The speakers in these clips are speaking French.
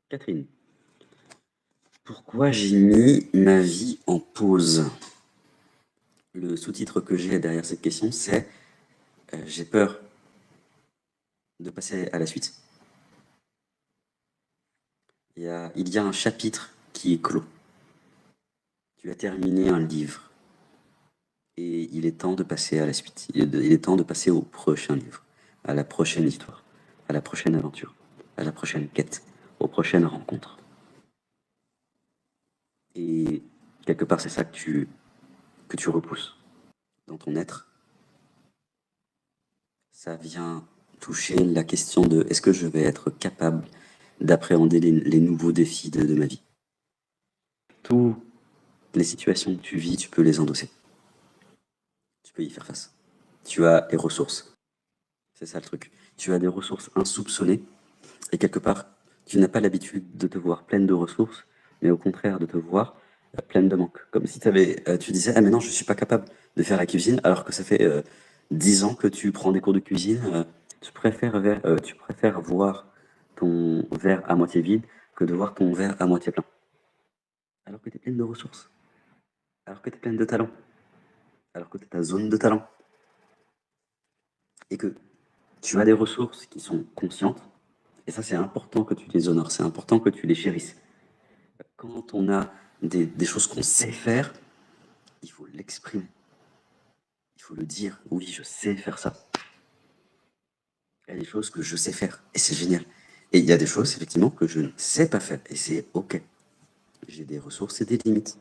Catherine, pourquoi j'ai mis ma vie en pause? Le sous-titre que j'ai derrière cette question, c'est j'ai peur de passer à la suite. Il y a un chapitre qui est clos. Tu as terminé un livre et il est temps de passer à la suite. Il est temps de passer au prochain livre, à la prochaine histoire, à la prochaine aventure, à la prochaine quête, aux prochaines rencontres. Et quelque part, c'est ça que tu repousses dans ton être. Ça vient toucher la question de est-ce que je vais être capable d'appréhender les nouveaux défis de ma vie. Toutes les situations que tu vis, tu peux les endosser. Tu peux y faire face. Tu as les ressources. C'est ça le truc. Tu as des ressources insoupçonnées et quelque part, tu n'as pas l'habitude de te voir pleine de ressources, mais au contraire de te voir pleine de manque. Comme si tu disais, ah mais non, je suis pas capable de faire la cuisine, alors que ça fait 10 ans que tu prends des cours de cuisine. Tu préfères voir ton verre à moitié vide que de voir ton verre à moitié plein. Alors que tu es pleine de ressources, alors que tu es pleine de talent, alors que tu es ta zone de talent, et que tu as des ressources qui sont conscientes, et ça c'est important que tu les honores, c'est important que tu les chérisses. Quand on a des choses qu'on sait faire, il faut l'exprimer. Il faut le dire. Oui, je sais faire ça. Il y a des choses que je sais faire et c'est génial. Et il y a des choses, effectivement, que je ne sais pas faire et c'est OK. J'ai des ressources et des limites.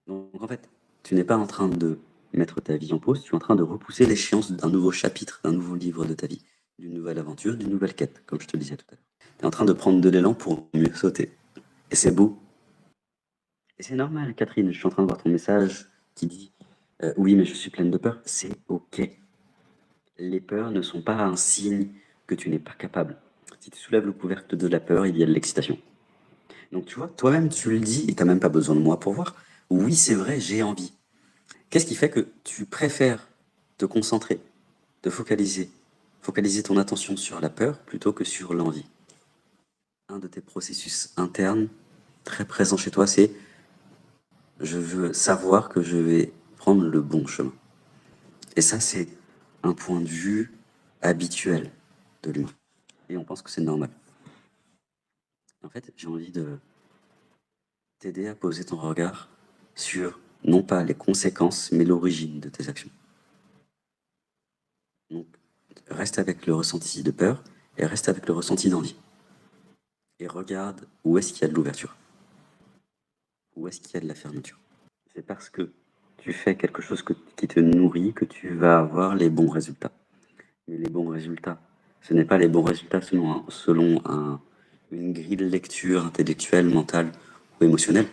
Donc, en fait, tu n'es pas en train de mettre ta vie en pause, tu es en train de repousser l'échéance d'un nouveau chapitre, d'un nouveau livre de ta vie, d'une nouvelle aventure, d'une nouvelle quête, comme je te le disais tout à l'heure. Tu es en train de prendre de l'élan pour mieux sauter. Et c'est beau. Et c'est normal, Catherine, je suis en train de voir ton message qui dit oui, mais je suis pleine de peur. C'est OK. Les peurs ne sont pas un signe que tu n'es pas capable. Si tu soulèves le couvercle de la peur, il y a de l'excitation. Donc tu vois, toi-même tu le dis, et tu n'as même pas besoin de moi pour voir. Oui, c'est vrai, j'ai envie. Qu'est-ce qui fait que tu préfères te concentrer, te focaliser ton attention sur la peur plutôt que sur l'envie? Un de tes processus internes très présent chez toi, c'est je veux savoir que je vais prendre le bon chemin. Et ça, c'est un point de vue habituel de l'humain. Et on pense que c'est normal. En fait, j'ai envie de t'aider à poser ton regard sur, non pas les conséquences, mais l'origine de tes actions. Donc, reste avec le ressenti de peur et reste avec le ressenti d'envie. Et regarde où est-ce qu'il y a de l'ouverture. Où est-ce qu'il y a de la fermeture. C'est parce que tu fais quelque chose qui te nourrit que tu vas avoir les bons résultats. Mais les bons résultats, ce n'est pas les bons résultats selon une grille de lecture intellectuelle, mentale ou émotionnelle,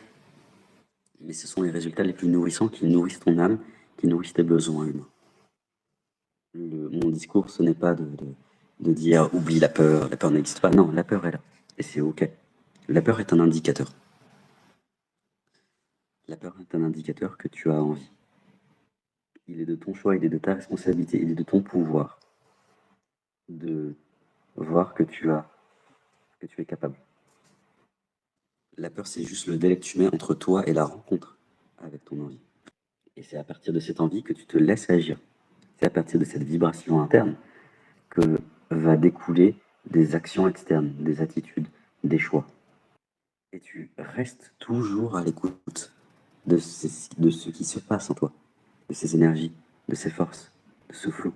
mais ce sont les résultats les plus nourrissants qui nourrissent ton âme, qui nourrissent tes besoins humains. Mon discours, ce n'est pas de dire oublie la peur n'existe pas. Non, la peur est là, et c'est OK. La peur est un indicateur. La peur est un indicateur que tu as envie. Il est de ton choix, il est de ta responsabilité, il est de ton pouvoir de voir que tu es capable. La peur, c'est juste le délai que tu mets entre toi et la rencontre avec ton envie. Et c'est à partir de cette envie que tu te laisses agir. C'est à partir de cette vibration interne que va découler des actions externes, des attitudes, des choix. Et tu restes toujours à l'écoute de ce qui se passe en toi, de ces énergies, de ces forces, de ce flou.